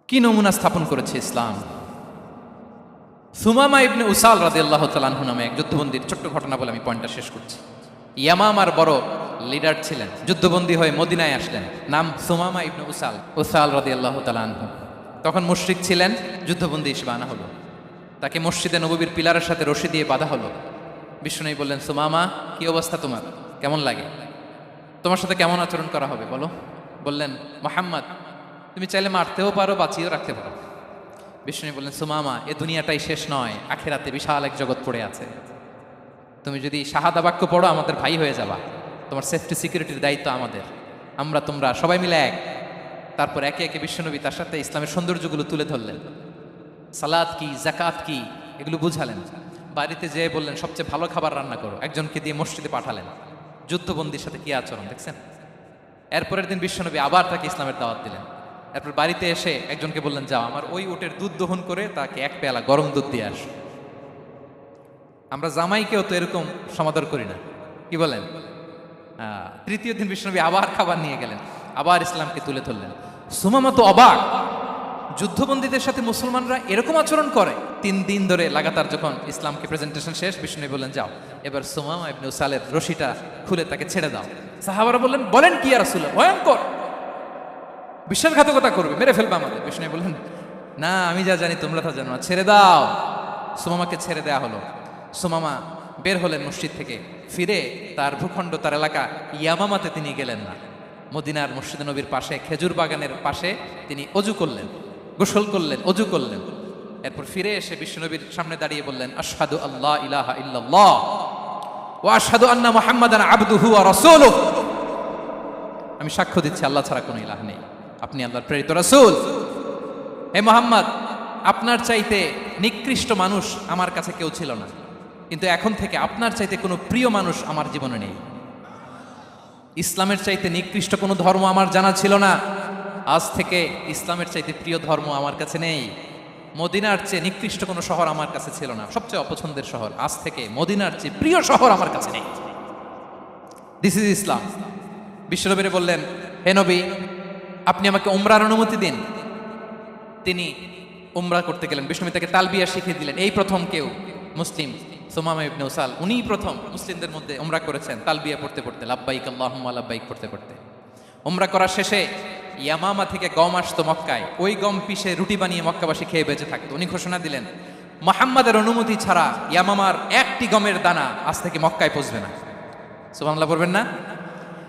S1: কি নমুনা স্থাপন করেছে ইসলাম। সুমামা ইবনে উসাল রাদিয়াল্লাহু তাআলা আনহু নামে এক যুদ্ধবন্দীর ছোট্ট ঘটনা বলে আমি পয়েন্টটা শেষ করছি। ইয়ামামার বড় লিডার ছিলেন, যুদ্ধবন্দী হয়ে মদিনায় আসলেন, নাম সুমামা ইবনে উসাল রাদিয়াল্লাহু তাআলা আনহু। তখন মুশরিক ছিলেন, যুদ্ধবন্দী হিসেবে আনা হলো। তাকে মসজিদে নববীর পিলারের সাথে রশি দিয়ে বাঁধা হলো। বিষ্ণু বললেন সুমামা, কি অবস্থা তোমার, কেমন লাগে, তোমার সাথে কেমন আচরণ করা হবে বলো। বললেন মুহাম্মদ, তুমি চাইলে মারতেও পারো, বাঁচিয়েও রাখতে পারো। বিষ্ণু বললেন সুমামা, এ দুনিয়াটাই শেষ নয়, আখিরাতে বিশাল এক জগৎ পড়ে আছে। তুমি যদি শাহাদা বাক্য পড়ো আমাদের ভাই হয়ে যাবা, তোমার সেফটি সিকিউরিটির দায়িত্ব আমাদের, আমরা তোমরা সবাই মিলে এক। তারপর একে একে বিশ্বনবী তার সাথে ইসলামের সৌন্দর্যগুলো তুলে ধরলেন। সালাত কি, জাকাত কি, এগুলো বুঝালেন। বাড়িতে যেয়ে বললেন সবচেয়ে ভালো খাবার রান্না করো, একজনকে দিয়ে মসজিদে পাঠালেন। যুদ্ধবন্দীর সাথে কি আচরণ দেখছেন। এরপরের দিন বিশ্বনবী আবার তাকে ইসলামের দাওয়াত দিলেন। এরপর বাড়িতে এসে একজনকে বললেন যাও আমার ওই উটের দুধ দহন করে তাকে এক পেয়ালা গরম দুধ দিয়ে আস। আমরা জামাইকেও তো এরকম সমাদর করি না, কি বলেন। তৃতীয় দিন বিশ্বনবী আবার খাবার নিয়ে গেলেন, আবার ইসলামকে তুলে ধরলেন। সুমামা তো অবাক, যুদ্ধবন্দীদের সাথে মুসলমানরা এরকম আচরণ করে। 3 দিন ধরে লাগাতার যখন ইসলামকে প্রেজেন্টেশন শেষ, বিষ্ণু বললেন যাও এবার সুমামা ইবনে উসালের রশিটা খুলে তাকে ছেড়ে দাও। সাহাবারা বললেন বলেন কি ইয়া রাসূলুল্লাহ, ভয়ঙ্কর, বিশ্বাসঘাতকতা করবে, মেরে ফেলবে আমাদের। বিষ্ণু বললেন না, আমি যা জানি তোমরা তা জানো না, ছেড়ে দাও। সুমামাকে ছেড়ে দেয়া হলো। সুমামা বের হলেন মসজিদ থেকে, ফিরে তার ভূখণ্ড, তার এলাকা ইয়ামামাতে তিনি গেলেন না। মদিনার মসজিদে নবীর পাশে খেজুর বাগানের পাশে তিনি অজু করলেন, গোসল করলেন, অজু করলেন। এরপর ফিরে এসে বিশ্বনবীর সামনে দাঁড়িয়ে বললেন আশহাদু আল্লাহ ইলাহা ইল্লাল্লাহ ওয়া আশহাদু আন্না মুহাম্মাদান আবদুহু ওয়া রাসূলুহু। আমি সাক্ষ্য দিচ্ছি আল্লাহ ছাড়া কোনো ইলাহ নেই, আপনি আল্লাহর প্রেরিত রাসূল। হে মুহাম্মদ, আপনার চাইতে নিকৃষ্ট মানুষ আমার কাছে কেউ ছিল না, কিন্তু এখন থেকে আপনার চাইতে কোনো প্রিয় মানুষ আমার জীবনে নেই। ইসলামের চাইতে নিকৃষ্ট কোনো ধর্ম আমার জানা ছিল না, আজ থেকে ইসলামের চাইতে প্রিয় ধর্ম আমার কাছে নেই। মদিনার চেয়ে নিকৃষ্ট কোনো শহর আমার কাছে ছিল না, সবচেয়ে অপছন্দের শহর, আজ থেকে মদিনার চেয়ে প্রিয় শহর আমার কাছে নেই। দিস ইজ ইসলাম। বিশ্বনবী বললেন হে নবী, আপনি আমাকে উমরার অনুমতি দিন। তিনি উমরা করতে গেলেন। বিষ্ণু তাকে তালবিয়া শিখিয়ে দিলেন। এই প্রথম কেউ মুসলিম সুমামা ইবনে উসাল, উনিই প্রথম মুসলিমদের মধ্যে উমরা করেছেন তালবিয়া পড়তে পড়তে, লাব্বাইক আল্লাহুম্মা লাব্বাইক পড়তে পড়তে। উমরা করার শেষে ইয়ামামা থেকে গম আসতো মক্কায়, ওই গম পিষে রুটি বানিয়ে মক্কাবাসী খেয়ে বেঁচে থাকতো। উনি ঘোষণা দিলেন মুহাম্মাদের অনুমতি ছাড়া ইয়ামামার একটি গমের দানা আজ থেকে মক্কায় পৌঁছবে না। সুবহানাল্লাহ পড়বেন না?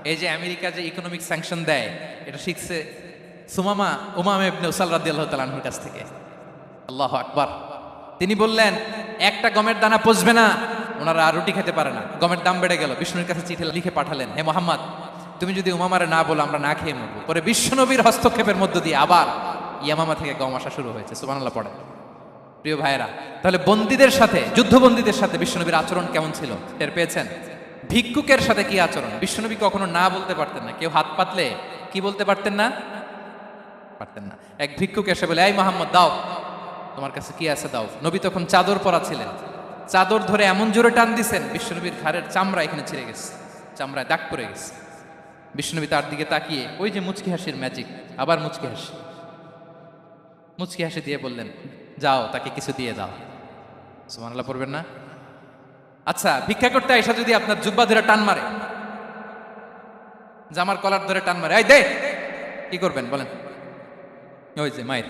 S1: এই যে আমেরিকা যে ইকোনমিক স্যাংশন দেয়, এটা শিখছে উমামা ইবনে উসাল রাদিয়াল্লাহু তাআলা আনহুর কাছ থেকে। আল্লাহু আকবার। তিনি বললেন একটা গমের দানা পচবে না, ওনারা আর রুটি খেতে পারে না। গমের দাম বেড়ে গেল, বিষ্ণুর কাছে চিঠি লিখে পাঠালেন, হে মুহাম্মদ, তুমি যদি উমামারে না বলো আমরা না খেয়ে মরবো। পরে বিশ্বনবীর হস্তক্ষেপের মধ্য দিয়ে আবার ইয়ামামা থেকে গম আসা শুরু হয়েছে। সুবহানাল্লাহ পড়ে। প্রিয় ভাইয়েরা, তাহলে বন্দীদের সাথে, যুদ্ধবন্দীদের সাথে বিশ্বনবীর আচরণ কেমন ছিল টের পেয়েছেন? ভিক্ষুকের সাথে কি আচরণ? বিশ্বনবী কখনো না বলতে পারতেন না। কেউ হাত পাতলে কি বলতে পারতেন না? এক ভিক্ষুক এসে বলে, এই মুহাম্মদ দাও, তোমার কাছে কি আছে দাও। নবী তখন চাদর পরা ছিলেন, চাদর ধরে এমন জোরে টান দিছেন বিশ্বনবীর ঘাড়ের চামড়া এখানে ছিঁড়ে গেছে, চামড়ায় দাগ পড়ে গেছে। বিশ্বনবী তার দিকে তাকিয়ে ওই যে মুচকি হাসির ম্যাজিক, আবার মুচকি হাসি দিয়ে বললেন, যাও তাকে কিছু দিয়ে দাও। সুবহানাল্লাহ পড়বেন না? আচ্ছা, ভিক্ষা করতে আইসা যদি আপনার জুব্বা ধরে টান মারে, জামার কলার ধরে টান মারে, এই দে, কি করবেন বলেন? ওই যে মায়ের,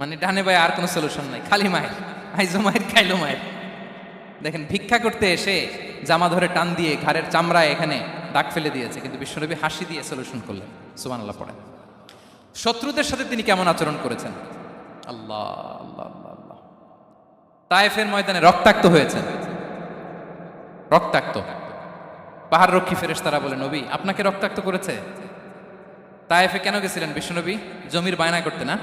S1: মানে ডানে ভাই আর কোনো সলিউশন নাই, খালি মায়ের, আইজো মায়ের খাইলো মায়ের। দেখেন, ভিক্ষা করতে এসে জামা ধরে টান দিয়ে ঘাড়ের চামড়ায় এখানে দাগ ফেলে দিয়েছে, কিন্তু বিশ্বনবী হাসি দিয়ে সলিউশন করলেন। সুবহানাল্লাহ পড়েন। শত্রুদের সাথে তিনি কেমন আচরণ করেছেন? আল্লাহ আল্লাহ আল্লাহ। তায়েফের ময়দানে রক্তাক্ত হয়েছেন, রক্তাক্ত। পাহাড় রক্ষী ফেরেশতারা বলে, নবী আপনাকে রক্তাক্ত করেছে? তায়েফে কেন গেছিলেন বিশ্বনবী? জমির বায়না করতে না?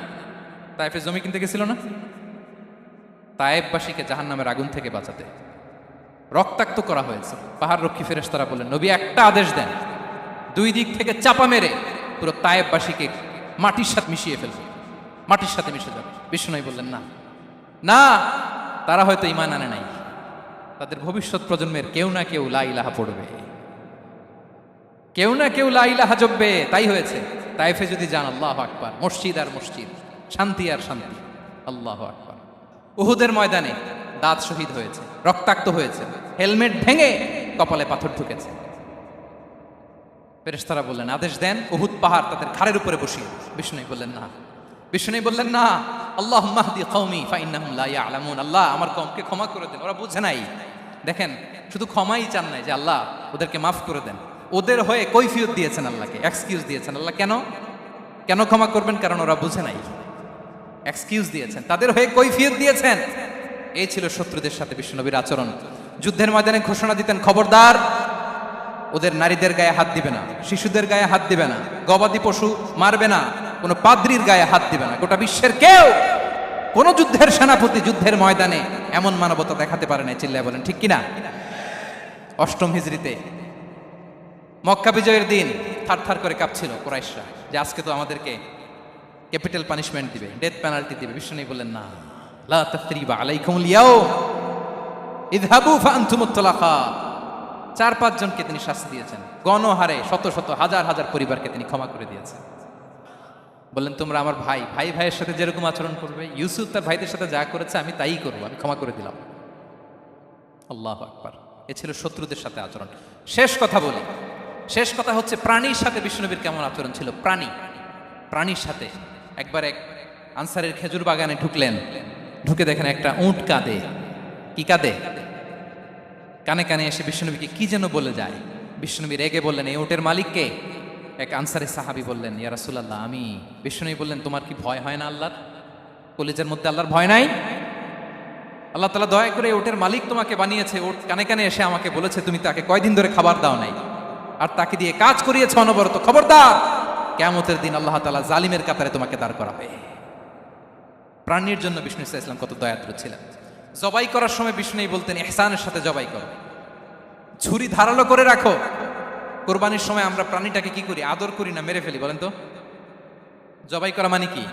S1: তায়েফে জমি কিনতে গেছিল না? তায়েফবাসীকে জাহান্নামের আগুন থেকে বাঁচাতে রক্তাক্ত করা হয়েছে। পাহাড় রক্ষী ফেরেশতারা বললেন, নবী একটা আদেশ দেন, দুই দিক থেকে চাপা মেরে পুরো তায়েফবাসীকে মাটির সাথে মিশিয়ে ফেলবে, মাটির সাথে মিশে যাবে। বিষ্ণু বললেন, না না, তারা হয়তো ঈমান আনে নাই, তাদের ভবিষ্যৎ প্রজন্মের কেউ না কেউ লা ইলাহা পড়বে, কেউ না কেউ লা ইলাহা জপবে। তাই হয়েছে। তায়েফে যদি যান, আল্লাহু আকবার, মসজিদ আর মসজিদ, শান্তি আর শান্তি। আল্লাহু আকবার। উহুদের ময়দানে দাঁত শহীদ হয়েছে, রক্তাক্ত হয়েছে, হেলমেট ভেঙে কপালে পাথর ঢুকেছে। ফেরেশতারা বললেন, আদেশ দেন উহুদ পাহাড় তাদের ঘাড়ের উপরে বসিয়ে। বিষ্ণু বললেন, না, আল্লাহুম্মা হদি কওমি ফাইন্নাহুম লা ইয়ালামুন। আল্লাহ আমার কওমকে ক্ষমা করে দেন, ওরা বুঝে নাই। দেখেন, শুধু ক্ষমাই চান নাই যে আল্লাহ ওদেরকে মাফ করে দেন, ওদের হয়ে কৈফিয়ত দিয়েছেন আল্লাহকে, এক্সকিউজ দিয়েছেন। আল্লাহ কেন ক্ষমা করবেন? কারণ ওরা বুঝে নাই। এক্সকিউজ দিয়েছেন, তাদের হয়ে কৈফিয়ত দিয়েছেন। এই ছিল শত্রুদের সাথে বিশ্বনবীর আচরণ। যুদ্ধের ময়দানে ঘোষণা দিতেন, খবরদার, ওদের নারীদের গায়ে হাত দিবে না, শিশুদের গায়ে হাত দিবে না, গবাদি পশু মারবে না, কোনো পাদ্রির গায়ে হাত দিবে না। গোটা বিশ্বের কেউ, কোন যুদ্ধের সেনাপতি যুদ্ধের ময়দানে এমন মানবতা দেখাতে পারে না। চিল্লায় বলেন ঠিক কিনা? অষ্টম হিজরিতে মক্কা বিজয়ের দিন থারথার করে কাঁপছিল কুরাইশরা যে আজকে তো আমাদেরকে ক্যাপিটাল পানিশমেন্ট দিবে, ডেথ পেনাল্টি দিবে। বিষ্ণু বললেন, না, লা তাসরিবা আলাইকুমুল ইয়াউম ইযহাবু ফাআনতুমুত তালাকা। 4-5 জনকে তিনি শাস্তি দিয়েছেন, গণহারে শত শত হাজার হাজার পরিবারকে তিনি ক্ষমা করে দিয়েছেন। বললেন, তোমরা আমার ভাইয়ের সাথে যেরকম আচরণ করবে, ইউসুফ তার ভাইদের সাথে যা করেছে আমি তাই করবো, আমি ক্ষমা করে দিলাম। আল্লাহু আকবার। এ ছিল শত্রুদের সাথে আচরণ। শেষ কথা হচ্ছে প্রাণীর সাথে বিশ্বনবীর কেমন আচরণ ছিল। প্রাণীর সাথে একবার এক আনসারের খেজুর বাগানে ঢুকে দেখেন একটা উট কাঁদে। কি কাঁদে? কানে কানে এসে বিশ্বনবীকে কি যেন বলে যায়। বিশ্বনবী রেগে বললেন, এই উটের মালিককে? এক আনসারি সাহাবী বললেন, ইয়া রাসূলুল্লাহ আমি। বিশ্বনবী বললেন, তোমার কি ভয় হয় না আল্লাহর? কলিজার মধ্যে আল্লাহর ভয় নাই? আল্লাহ তাআলা দয়া করে উটের মালিক তোমাকে বানিয়েছে, উট কানে কানে এসে আমাকে বলেছে তুমি তাকে কয়দিন ধরে খাবার দাও নাই, আর তাকে দিয়ে কাজ করিয়েছে অনবরত। খবরদার, কিয়ামতের দিন আল্লাহ তাআলা জালিমের কাতারে তোমাকে দাঁড় করাবে। প্রাণীর জন্য বিষ্ণু ইসা ইসলাম কত দয়াদ্র ছিলেন। জবাই করার সময় বিষ্ণুই বলতেন, ইহসানের সাথে জবাই করো, ছুরি ধারালো করে রাখো। কোরবানির সময় আমরা প্রাণীটাকে কি করি? আদর করি না মেরে ফেলি? বলেন তো, জবাই করা মানে কি?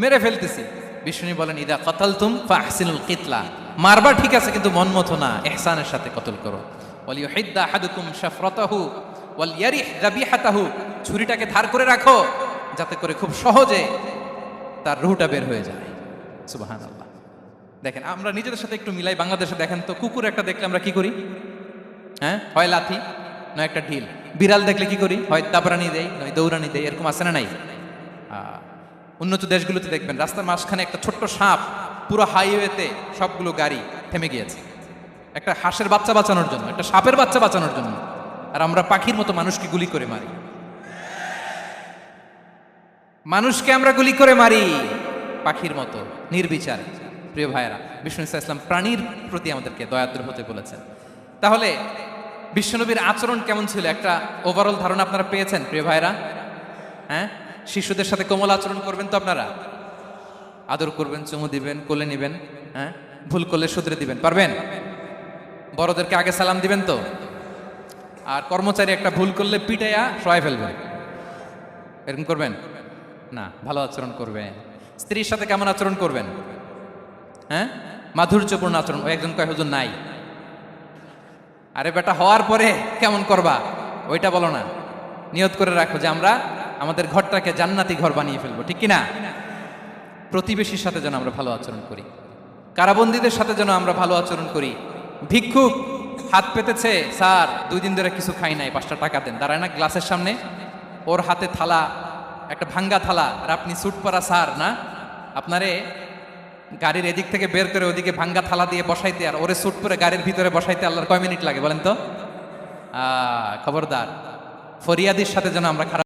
S1: মেরে ফেলতেছি। বিষ্ণু বলেন, ইদা কাতালতুম ফাহসিনুল কিতলা, মারবা ঠিক আছে কিন্তু মন মতো না, ইহসানের সাথে কতল করো। ওয়ালিউহিদ্দা আহাদুকুম শাফরাতাহু ওয়ালইয়ারিহ যাবিহাতাহু, ছুরিটাকে ধার করে রাখো যাতে করে খুব সহজে তার রুহটা বের হয়ে যায়। সুবহানাল্লাহ। দেখেন, আমরা নিজেদের সাথে একটু মিলাই। বাংলাদেশে দেখেন তো, কুকুর একটা দেখলে আমরা কি করি? হ্যাঁ, হয় লাথি নয় একটা ঢিল। বিড়াল দেখলে কি করি? হয় দাবরানি দেই নয় দৌড়ানি দেই। এরকম আছে না নাই? উন্নত দেশগুলোতে দেখবেন রাস্তার মাঝখানে একটা ছোট্ট সাপ পুরো হাইওয়েতে সবগুলো গাড়ি থেমে গিয়েছে একটা হাঁসের বাচ্চা বাঁচানোর জন্য, একটা সাপের বাচ্চা বাঁচানোর জন্য। আর আমরা পাখির মতো মানুষকে গুলি করে মারি, মানুষকে আমরা গুলি করে মারি পাখির মতো নির্বিচারে। প্রিয় ভাইয়েরা, বিষ্ণু ইসলাম প্রাণীর প্রতি আমাদেরকে দয়াদ্র হতে বলেছেন। তাহলে বিশ্বনবীর আচরণ কেমন ছিল একটা ওভারঅল ধারণা আপনারা পেয়েছেন প্রিয় ভাইয়েরা? হ্যাঁ, শিশুদের সাথে কোমল আচরণ করবেন তো আপনারা, আদর করবেন, চুমু দিবেন, কোলে নিবেন, হ্যাঁ, ভুল করলে শুধরে দিবেন, পারবেন? বড়দেরকে আগে সালাম দিবেন তো। আর কর্মচারী একটা ভুল করলে পিটাইয়া সরাই ফেলবেন, এরকম করবেন না, ভালো আচরণ করবেন। স্ত্রীর সাথে কেমন আচরণ করবেন? হ্যাঁ, মাধুর্যপূর্ণ আচরণ। ওই একজন কয় হুজুর নাই। আরে বেটা, হওয়ার পরে কেমন করবা ওইটা বলো না, নিয়ত করে রাখো যে আমরা আমাদের ঘরটাকে জান্নাতি ঘর বানিয়ে ফেলবো, ঠিক কিনা? প্রতিবেশীর সাথে যেন আমরা ভালো আচরণ করি, কারাবন্দীদের সাথে যেন আমরা ভালো আচরণ করি। ভিক্ষুক হাত পেতেছে, স্যার 2 দিন ধরে কিছু খাই নাই, 5টা টাকা দেন, দাঁড়ায় না গ্লাসের সামনে, ওর হাতে থালা, একটা ভাঙ্গা থালা, আর আপনি স্যুট পরা স্যার না, আপনারে গাড়ির এদিক থেকে বের করে ওদিকে ভাঙ্গা থালা দিয়ে বসাইতে আর ওরে স্যুট পরে গাড়ির ভিতরে বসাইতে আল্লাহর কয় মিনিট লাগে বলেন তো? খবরদার, ফরিয়াদির সাথে যেন আমরা খারাপ